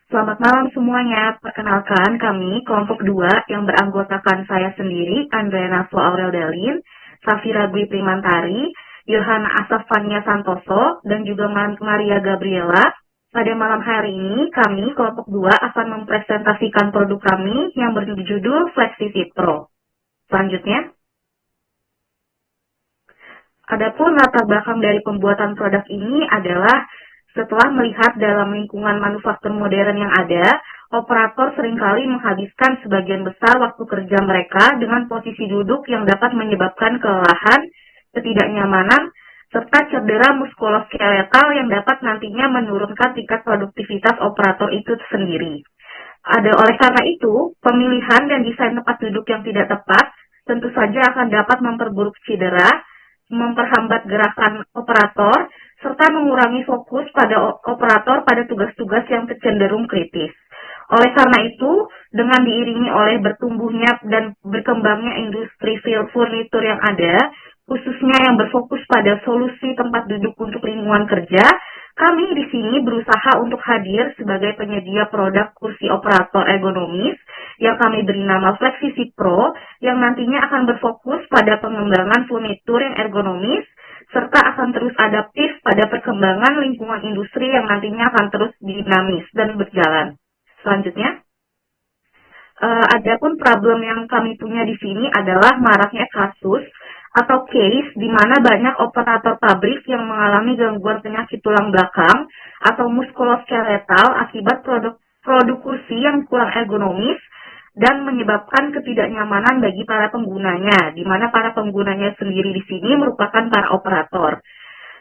Selamat malam semuanya. Perkenalkan kami kelompok 2 yang beranggotakan saya sendiri, Andrea Naswa Aurel Dalin, Safira Dwi Primantari, Yohana Asafania Santoso, dan juga Maria Gabriela. Pada malam hari ini, kami kelompok 2 akan mempresentasikan produk kami yang berjudul FlexiFit Pro. Selanjutnya, adapun latar belakang dari pembuatan produk ini adalah setelah melihat dalam lingkungan manufaktur modern yang ada, operator seringkali menghabiskan sebagian besar waktu kerja mereka dengan posisi duduk yang dapat menyebabkan kelelahan, ketidaknyamanan, serta cedera muskuloskeletal yang dapat nantinya menurunkan tingkat produktivitas operator itu sendiri. Oleh karena itu, pemilihan dan desain tempat duduk yang tidak tepat tentu saja akan dapat memperburuk cedera, memperhambat gerakan operator, serta mengurangi fokus pada operator pada tugas-tugas yang cenderung kritis. Oleh karena itu, dengan diiringi oleh bertumbuhnya dan berkembangnya industri furnitur yang ada, khususnya yang berfokus pada solusi tempat duduk untuk lingkungan kerja, kami di sini berusaha untuk hadir sebagai penyedia produk kursi operator ergonomis yang kami beri nama FlexiFit Pro, yang nantinya akan berfokus pada pengembangan furnitur yang ergonomis, serta akan terus adaptif pada perkembangan lingkungan industri yang nantinya akan terus dinamis dan berjalan. Selanjutnya, adapun problem yang kami punya di sini adalah maraknya kasus atau case di mana banyak operator pabrik yang mengalami gangguan penyakit tulang belakang atau muskuloskeletal akibat produk kursi yang kurang ergonomis dan menyebabkan ketidaknyamanan bagi para penggunanya, di mana para penggunanya sendiri di sini merupakan para operator.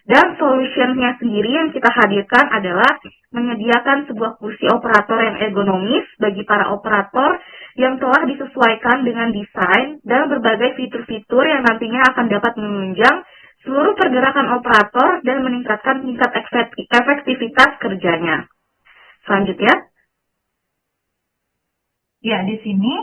Dan solusinya sendiri yang kita hadirkan adalah menyediakan sebuah kursi operator yang ergonomis bagi para operator yang telah disesuaikan dengan desain dan berbagai fitur-fitur yang nantinya akan dapat menunjang seluruh pergerakan operator dan meningkatkan tingkat efektivitas kerjanya. Selanjutnya. Ya, di sini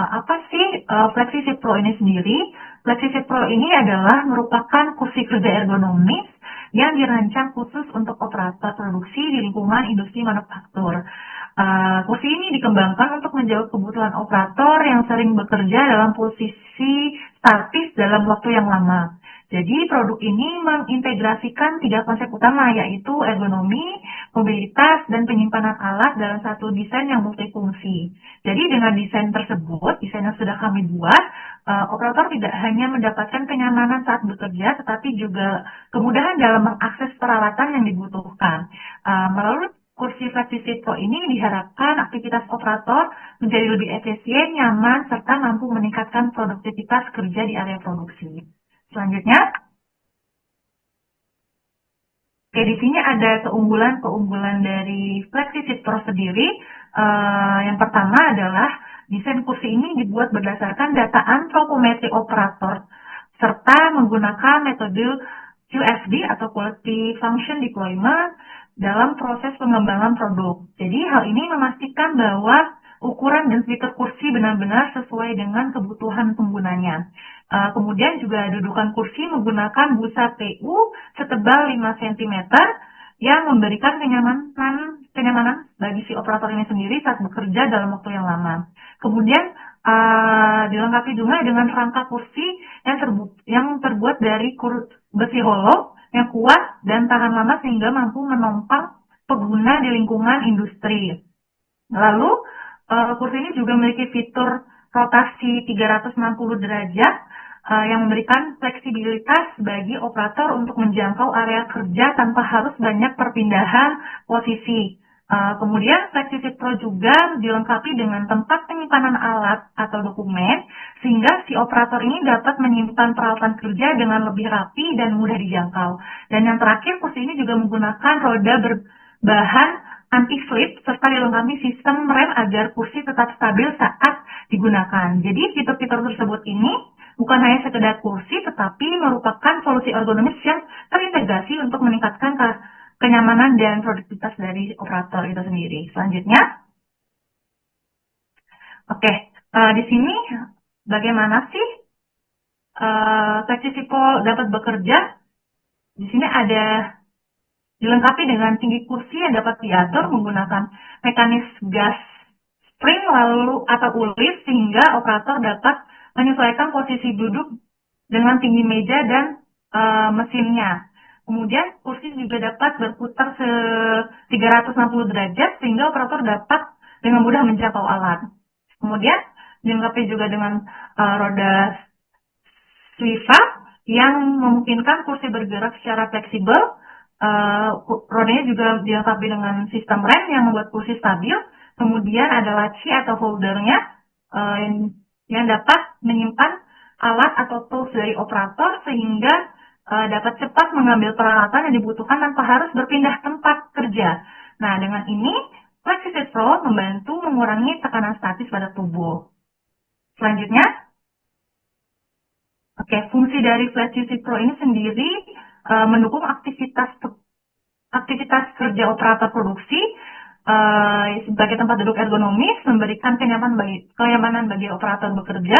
apa sih FlexiFit Pro ini sendiri? FlexiFit Pro ini adalah merupakan kursi kerja ergonomis yang dirancang khusus untuk operator produksi di lingkungan industri manufaktur. Kursi ini dikembangkan untuk menjawab kebutuhan operator yang sering bekerja dalam posisi statis dalam waktu yang lama. Jadi produk ini mengintegrasikan 3 konsep utama, yaitu ergonomi, mobilitas, dan penyimpanan alat dalam satu desain yang multifungsi. Jadi dengan desain tersebut, desain yang sudah kami buat, operator tidak hanya mendapatkan kenyamanan saat bekerja, tetapi juga kemudahan dalam mengakses peralatan yang dibutuhkan. Melalui kursi FlexiFit Pro ini diharapkan aktivitas operator menjadi lebih efisien, nyaman, serta mampu meningkatkan produktivitas kerja di area produksi. Selanjutnya, oke, di sini ada keunggulan dari FlexiFit Pro sendiri. Yang pertama adalah desain kursi ini dibuat berdasarkan data antropometri operator serta menggunakan metode QFD atau Quality Function Deployment dalam proses pengembangan produk. Jadi hal ini memastikan bahwa ukuran dan fitur kursi benar-benar sesuai dengan kebutuhan penggunanya. Kemudian juga dudukan kursi menggunakan busa PU setebal 5 cm yang memberikan kenyamanan bagi si operator ini sendiri saat bekerja dalam waktu yang lama. Kemudian dilengkapi juga dengan rangka kursi yang terbuat dari besi hollow yang kuat dan tahan lama sehingga mampu menopang pengguna di lingkungan industri. Lalu kursi ini juga memiliki fitur rotasi 360 derajat yang memberikan fleksibilitas bagi operator untuk menjangkau area kerja tanpa harus banyak perpindahan posisi. Kemudian FlexiFit Pro juga dilengkapi dengan tempat penyimpanan alat atau dokumen sehingga si operator ini dapat menyimpan peralatan kerja dengan lebih rapi dan mudah dijangkau. Dan yang terakhir, kursi ini juga menggunakan roda berbahan anti-slip serta dilengkapi sistem rem agar kursi tetap stabil saat digunakan. Jadi fitur-fitur tersebut ini bukan hanya sekedar kursi, tetapi merupakan solusi ergonomis yang terintegrasi untuk meningkatkan kenyamanan dan produktivitas dari operator itu sendiri. Selanjutnya, oke, di sini bagaimana sih FlexiFit Pro dapat bekerja? Di sini ada dilengkapi dengan tinggi kursi yang dapat diatur menggunakan mekanisme gas spring lalu atau ulis sehingga operator dapat menyesuaikan posisi duduk dengan tinggi meja dan mesinnya. Kemudian kursi juga dapat berputar 360 derajat sehingga operator dapat dengan mudah menjangkau alat. Kemudian dilengkapi juga dengan roda Swifa yang memungkinkan kursi bergerak secara fleksibel. Rodanya juga dilengkapi dengan sistem rem yang membuat kursi stabil. Kemudian ada laci atau holdernya yang dapat menyimpan alat atau tools dari operator sehingga dapat cepat mengambil peralatan yang dibutuhkan tanpa harus berpindah tempat kerja. Nah, dengan ini FlexiFit Pro membantu mengurangi tekanan statis pada tubuh. Selanjutnya, fungsi dari FlexiFit Pro ini sendiri mendukung aktivitas kerja operator produksi sebagai tempat duduk ergonomis, memberikan kenyamanan bagi operator bekerja,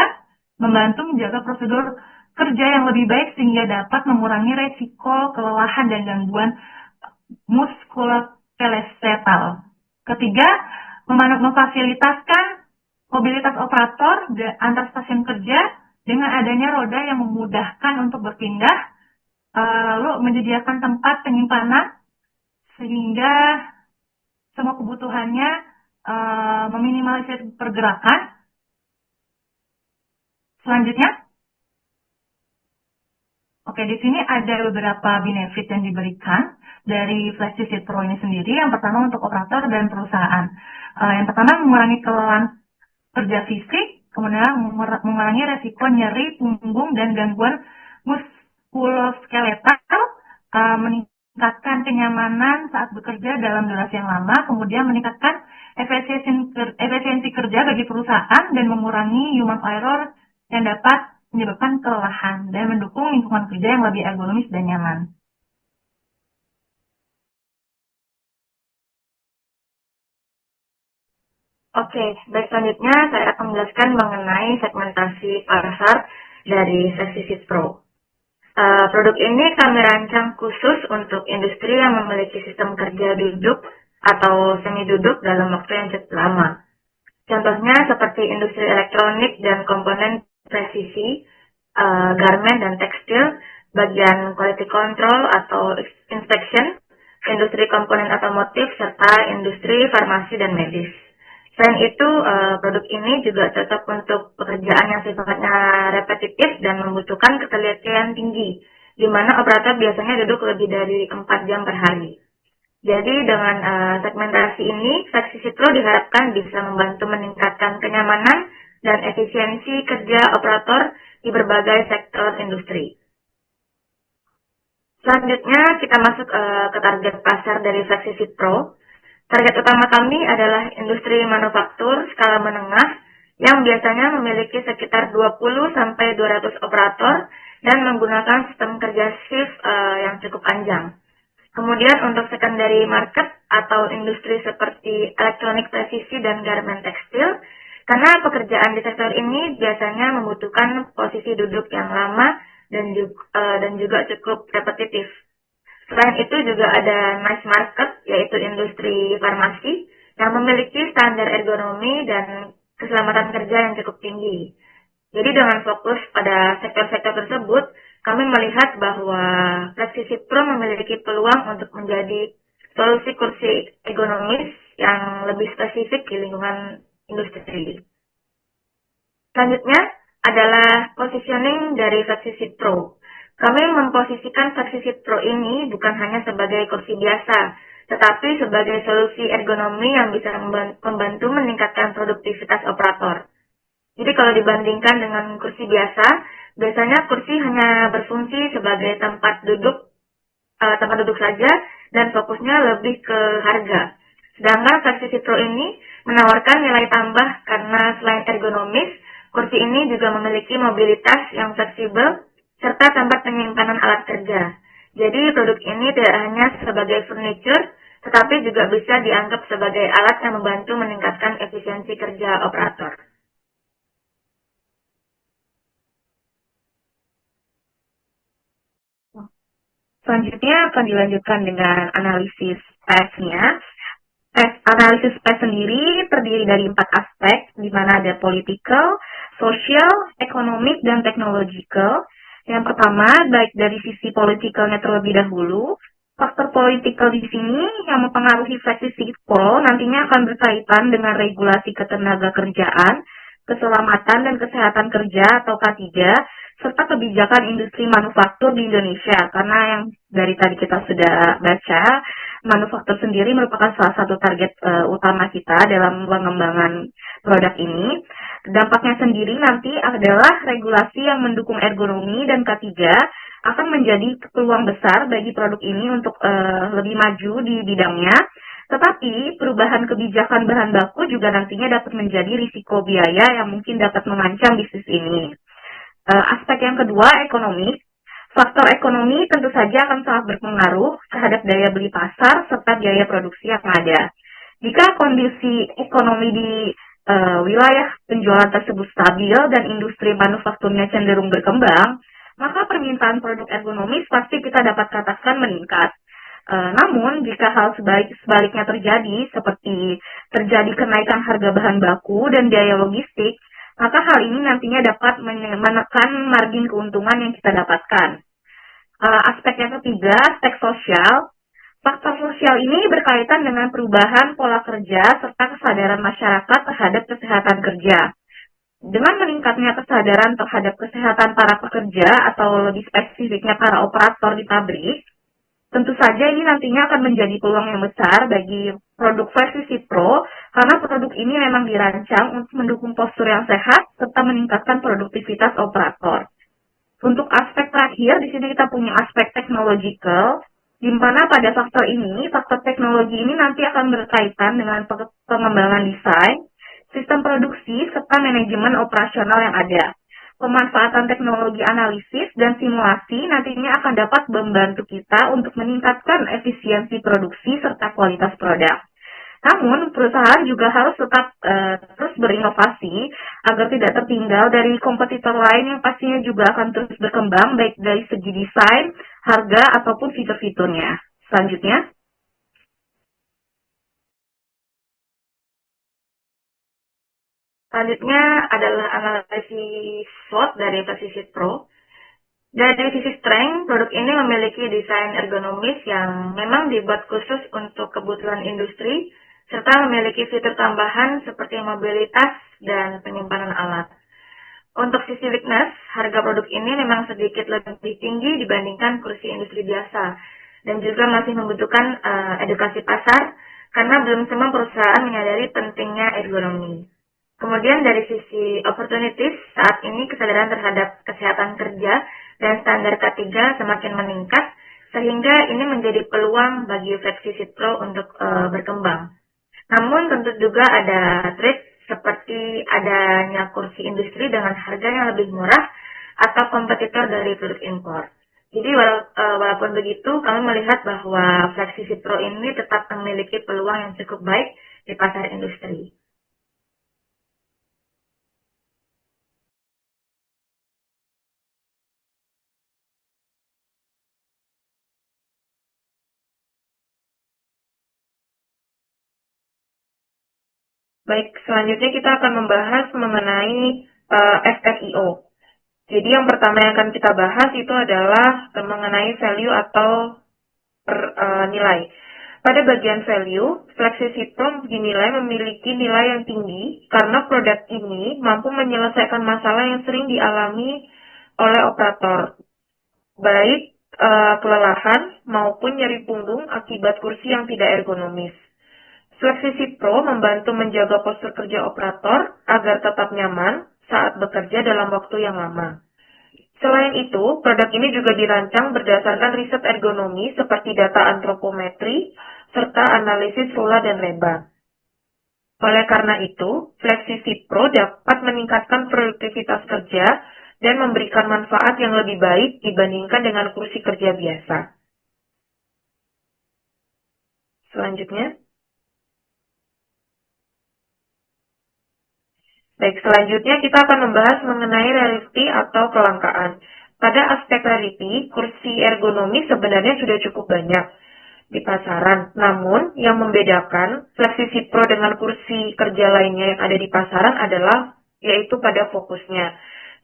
membantu menjaga prosedur kerja yang lebih baik sehingga dapat mengurangi resiko kelelahan dan gangguan muskuloskeletal. Ketiga, memfasilitasi mobilitas operator antar stasiun kerja dengan adanya roda yang memudahkan untuk berpindah, lalu menyediakan tempat penyimpanan sehingga semua kebutuhannya meminimalisir pergerakan. Selanjutnya, di sini ada beberapa benefit yang diberikan dari FlexiFit Pro ini sendiri. Yang pertama untuk operator dan perusahaan. Yang pertama mengurangi kelelahan kerja fisik, kemudian mengurangi resiko nyeri punggung dan gangguan muskuloskeletal, meningkatkan kenyamanan saat bekerja dalam durasi yang lama, kemudian meningkatkan efisiensi kerja bagi perusahaan dan mengurangi human error yang dapat menyebabkan kelelahan dan mendukung lingkungan kerja yang lebih ergonomis dan nyaman. Baik, selanjutnya saya akan menjelaskan mengenai segmentasi pasar dari FlexiFit Pro. Produk ini kami rancang khusus untuk industri yang memiliki sistem kerja duduk atau semi duduk dalam waktu yang cukup lama. Contohnya seperti industri elektronik dan komponen presisi, garment dan tekstil, bagian quality control atau inspection, industri komponen otomotif, serta industri farmasi dan medis. Selain itu, produk ini juga cocok untuk pekerjaan yang sifatnya repetitif dan membutuhkan ketelitian tinggi, di mana operator biasanya duduk lebih dari 4 jam per hari. Jadi dengan segmentasi ini, FlexiFit Pro diharapkan bisa membantu meningkatkan kenyamanan dan efisiensi kerja operator di berbagai sektor industri. Selanjutnya kita masuk ke target pasar dari FlexiFit Pro. Target utama kami adalah industri manufaktur skala menengah yang biasanya memiliki sekitar 20-200 operator dan menggunakan sistem kerja shift yang cukup panjang. Kemudian untuk secondary market atau industri seperti elektronik presisi dan garment tekstil, karena pekerjaan di sektor ini biasanya membutuhkan posisi duduk yang lama dan juga cukup repetitif. Selain itu juga ada niche market, yaitu industri farmasi, yang memiliki standar ergonomi dan keselamatan kerja yang cukup tinggi. Jadi dengan fokus pada sektor-sektor tersebut, kami melihat bahwa FlexiFit Pro memiliki peluang untuk menjadi solusi kursi ergonomis yang lebih spesifik di lingkungan industri. Selanjutnya adalah positioning dari FlexiFit Pro. Kami memposisikan FlexiFit Pro ini bukan hanya sebagai kursi biasa, tetapi sebagai solusi ergonomi yang bisa membantu meningkatkan produktivitas operator. Jadi kalau dibandingkan dengan kursi biasa, biasanya kursi hanya berfungsi sebagai tempat duduk saja dan fokusnya lebih ke harga. Sedangkan FlexiFit Pro ini menawarkan nilai tambah karena selain ergonomis, kursi ini juga memiliki mobilitas yang fleksibel serta tempat penyimpanan alat kerja. Jadi produk ini tidak hanya sebagai furniture, tetapi juga bisa dianggap sebagai alat yang membantu meningkatkan efisiensi kerja operator. Selanjutnya akan dilanjutkan dengan analisis PES-nya. Analisis PES sendiri terdiri dari 4 aspek, di mana ada political, social, economic, dan technological. Yang pertama, baik dari sisi politikalnya terlebih dahulu, faktor politikal di sini yang mempengaruhi flexicurity pro nantinya akan berkaitan dengan regulasi ketenagakerjaan, keselamatan dan kesehatan kerja atau K3, serta kebijakan industri manufaktur di Indonesia. Karena yang dari tadi kita sudah baca, manufaktur sendiri merupakan salah satu target utama kita dalam pengembangan produk ini. Dampaknya sendiri nanti adalah regulasi yang mendukung ergonomi dan K3 akan menjadi peluang besar bagi produk ini untuk lebih maju di bidangnya. Tetapi perubahan kebijakan bahan baku juga nantinya dapat menjadi risiko biaya yang mungkin dapat mengancam bisnis ini. Aspek yang kedua, ekonomi. Faktor ekonomi tentu saja akan sangat berpengaruh terhadap daya beli pasar serta biaya produksi yang ada. Jika kondisi ekonomi di wilayah penjualan tersebut stabil dan industri manufakturnya cenderung berkembang, maka permintaan produk ergonomis pasti kita dapat katakan meningkat. Namun, jika hal sebaliknya terjadi, seperti terjadi kenaikan harga bahan baku dan biaya logistik, maka hal ini nantinya dapat menekan margin keuntungan yang kita dapatkan. Aspek yang ketiga, aspek sosial. Faktor sosial ini berkaitan dengan perubahan pola kerja serta kesadaran masyarakat terhadap kesehatan kerja. Dengan meningkatnya kesadaran terhadap kesehatan para pekerja atau lebih spesifiknya para operator di pabrik, tentu saja ini nantinya akan menjadi peluang yang besar bagi produk FlexFit Pro karena produk ini memang dirancang untuk mendukung postur yang sehat serta meningkatkan produktivitas operator. Untuk aspek terakhir, di sini kita punya aspek technological, di mana pada faktor teknologi ini nanti akan berkaitan dengan pengembangan desain, sistem produksi, serta manajemen operasional yang ada. Pemanfaatan teknologi analisis dan simulasi nantinya akan dapat membantu kita untuk meningkatkan efisiensi produksi serta kualitas produk. Namun, perusahaan juga harus tetap terus berinovasi agar tidak tertinggal dari kompetitor lain yang pastinya juga akan terus berkembang baik dari segi desain, harga, ataupun fitur-fiturnya. Selanjutnya. Selanjutnya adalah analisis SWOT dari FlexFit Pro. Dari sisi strength, produk ini memiliki desain ergonomis yang memang dibuat khusus untuk kebutuhan industri, serta memiliki fitur tambahan seperti mobilitas dan penyimpanan alat. Untuk sisi weakness, harga produk ini memang sedikit lebih tinggi dibandingkan kursi industri biasa, dan juga masih membutuhkan edukasi pasar, karena belum semua perusahaan menyadari pentingnya ergonomi. Kemudian dari sisi opportunities, saat ini kesadaran terhadap kesehatan kerja dan standar K3 semakin meningkat, sehingga ini menjadi peluang bagi FlexFit Pro untuk berkembang. Namun tentu juga ada trik seperti adanya kursi industri dengan harga yang lebih murah atau kompetitor dari produk impor. Jadi walaupun begitu, kami melihat bahwa FlexFit Pro ini tetap memiliki peluang yang cukup baik di pasar industri. Baik, selanjutnya kita akan membahas mengenai FFIO. Jadi yang pertama yang akan kita bahas itu adalah mengenai value atau nilai. Pada bagian value, FlexFit Pro dinilai memiliki nilai yang tinggi karena produk ini mampu menyelesaikan masalah yang sering dialami oleh operator, baik kelelahan maupun nyeri punggung akibat kursi yang tidak ergonomis. FlexFit Pro membantu menjaga postur kerja operator agar tetap nyaman saat bekerja dalam waktu yang lama. Selain itu, produk ini juga dirancang berdasarkan riset ergonomi seperti data antropometri serta analisis rula dan leba. Oleh karena itu, FlexFit Pro dapat meningkatkan produktivitas kerja dan memberikan manfaat yang lebih baik dibandingkan dengan kursi kerja biasa. Selanjutnya. Baik, selanjutnya kita akan membahas mengenai rarity atau kelangkaan. pada aspek rarity, kursi ergonomi sebenarnya sudah cukup banyak di pasaran. Namun, yang membedakan FlexiSeat Pro dengan kursi kerja lainnya yang ada di pasaran adalah yaitu pada fokusnya,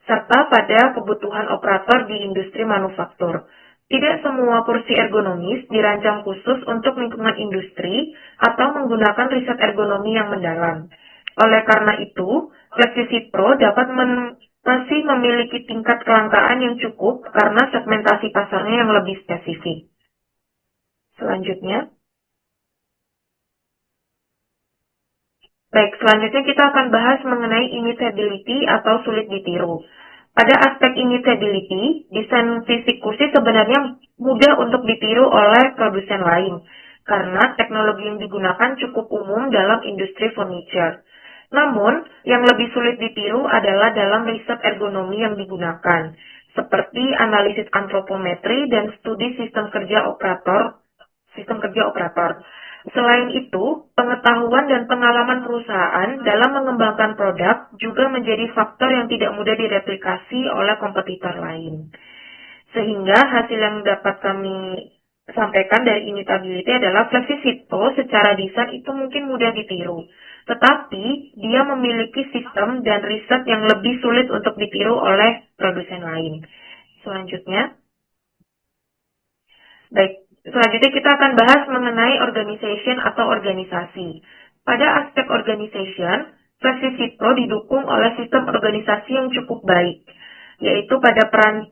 serta pada kebutuhan operator di industri manufaktur. Tidak semua kursi ergonomis dirancang khusus untuk lingkungan industri atau menggunakan riset ergonomi yang mendalam. Oleh karena itu, FlexiSeat Pro dapat masih memiliki tingkat kelangkaan yang cukup karena segmentasi pasarnya yang lebih spesifik. Selanjutnya. Baik, selanjutnya kita akan bahas mengenai imitability atau sulit ditiru. Pada aspek imitability, desain fisik kursi sebenarnya mudah untuk ditiru oleh produsen lain, karena teknologi yang digunakan cukup umum dalam industri furniture. Namun, yang lebih sulit ditiru adalah dalam riset ergonomi yang digunakan, seperti analisis antropometri dan studi sistem kerja operator. Selain itu, pengetahuan dan pengalaman perusahaan dalam mengembangkan produk juga menjadi faktor yang tidak mudah direplikasi oleh kompetitor lain. Sehingga hasil yang dapat kami sampaikan dari imitability adalah FlexiSeat Pro secara desain itu mungkin mudah ditiru, tetapi dia memiliki sistem dan riset yang lebih sulit untuk ditiru oleh produsen lain. Selanjutnya. Baik, selanjutnya kita akan bahas mengenai organization atau organisasi. Pada aspek organization, FlexiSeat Pro didukung oleh sistem organisasi yang cukup baik, yaitu pada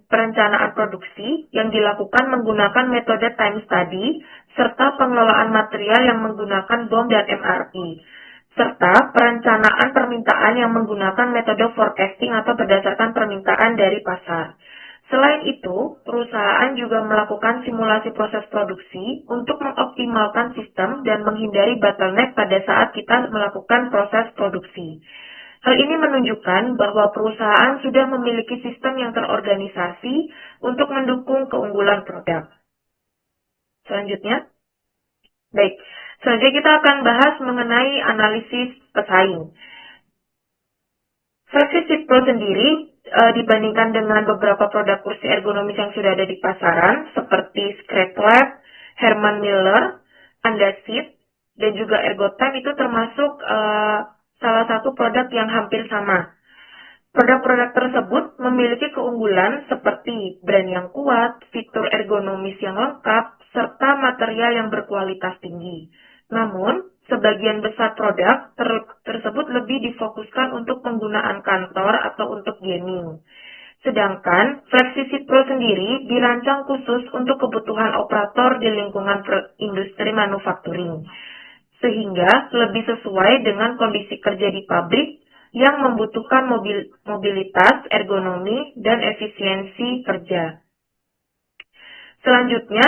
perencanaan produksi yang dilakukan menggunakan metode time study, serta pengelolaan material yang menggunakan BOM dan MRP, serta perencanaan permintaan yang menggunakan metode forecasting atau berdasarkan permintaan dari pasar. Selain itu, perusahaan juga melakukan simulasi proses produksi untuk mengoptimalkan sistem dan menghindari bottleneck pada saat kita melakukan proses produksi. Hal ini menunjukkan bahwa perusahaan sudah memiliki sistem yang terorganisasi untuk mendukung keunggulan produk. Selanjutnya. Baik, selanjutnya kita akan bahas mengenai analisis pesaing. FlexiSeat Pro sendiri dibandingkan dengan beberapa produk kursi ergonomis yang sudah ada di pasaran seperti ScratLab, Herman Miller, Andaseat, dan juga Ergotime itu termasuk salah satu produk yang hampir sama. Produk-produk tersebut memiliki keunggulan seperti brand yang kuat, fitur ergonomis yang lengkap, serta material yang berkualitas tinggi. Namun, sebagian besar produk tersebut lebih difokuskan untuk penggunaan kantor atau untuk gaming. Sedangkan FlexiSeat Pro sendiri dirancang khusus untuk kebutuhan operator di lingkungan industri manufacturing, sehingga lebih sesuai dengan kondisi kerja di pabrik yang membutuhkan mobilitas, ergonomi, dan efisiensi kerja. Selanjutnya,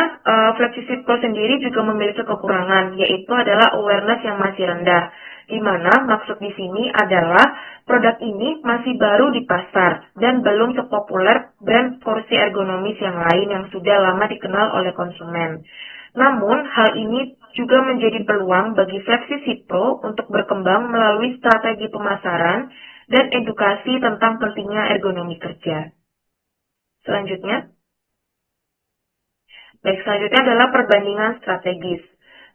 FlexiSeat Pro sendiri juga memiliki kekurangan, yaitu adalah awareness yang masih rendah, di mana maksud di sini adalah produk ini masih baru di pasar dan belum sepopuler brand kursi ergonomis yang lain yang sudah lama dikenal oleh konsumen. Namun, hal ini juga menjadi peluang bagi FlexiSeat Pro untuk berkembang melalui strategi pemasaran dan edukasi tentang pentingnya ergonomi kerja. Selanjutnya. Baik, selanjutnya adalah perbandingan strategis.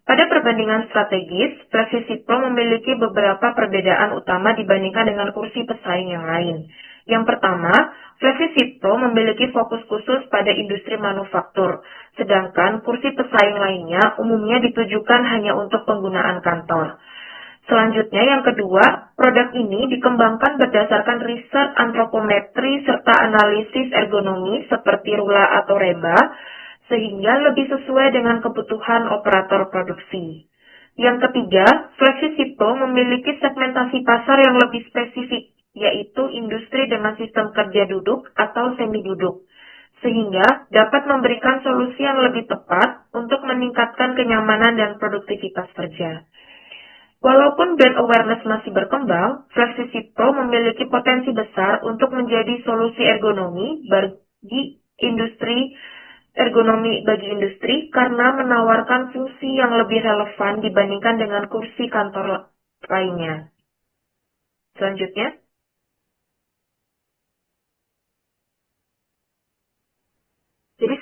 Pada perbandingan strategis, FlexiSeat Pro memiliki beberapa perbedaan utama dibandingkan dengan kursi pesaing yang lain. Yang pertama, FlexiSeat Pro memiliki fokus khusus pada industri manufaktur, sedangkan kursi pesaing lainnya umumnya ditujukan hanya untuk penggunaan kantor. Selanjutnya, yang kedua, produk ini dikembangkan berdasarkan riset antropometri serta analisis ergonomi seperti Rula atau Reba, sehingga lebih sesuai dengan kebutuhan operator produksi. Yang ketiga, FlexiSeat Pro memiliki segmentasi pasar yang lebih spesifik, yaitu industri dengan sistem kerja duduk atau semi duduk, sehingga dapat memberikan solusi yang lebih tepat untuk meningkatkan kenyamanan dan produktivitas kerja. Walaupun brand awareness masih berkembang, FlexiSeat Pro memiliki potensi besar untuk menjadi solusi ergonomi bagi industri karena menawarkan fungsi yang lebih relevan dibandingkan dengan kursi kantor lainnya. Selanjutnya.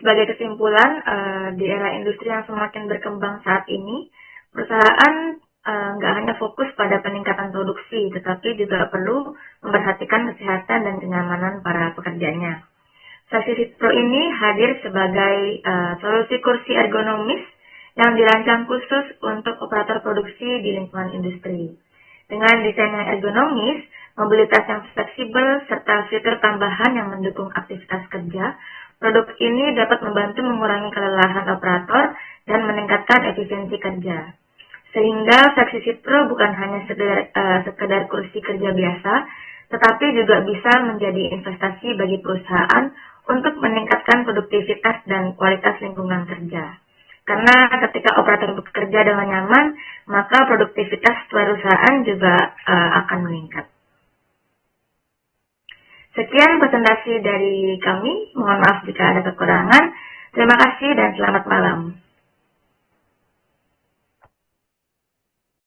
sebagai kesimpulan, di era industri yang semakin berkembang saat ini, perusahaan nggak hanya fokus pada peningkatan produksi, tetapi juga perlu memperhatikan kesehatan dan kenyamanan para pekerjanya. FlexiSeat Pro ini hadir sebagai solusi kursi ergonomis yang dirancang khusus untuk operator produksi di lingkungan industri. Dengan desain yang ergonomis, mobilitas yang fleksibel, serta fitur tambahan yang mendukung aktivitas kerja, produk ini dapat membantu mengurangi kelelahan operator dan meningkatkan efisiensi kerja. Sehingga FlexiSeat Pro bukan hanya sekedar kursi kerja biasa, tetapi juga bisa menjadi investasi bagi perusahaan untuk meningkatkan produktivitas dan kualitas lingkungan kerja. Karena ketika operator bekerja dengan nyaman, maka produktivitas perusahaan juga akan meningkat. Sekian presentasi dari kami, mohon maaf jika ada kekurangan. Terima kasih dan selamat malam.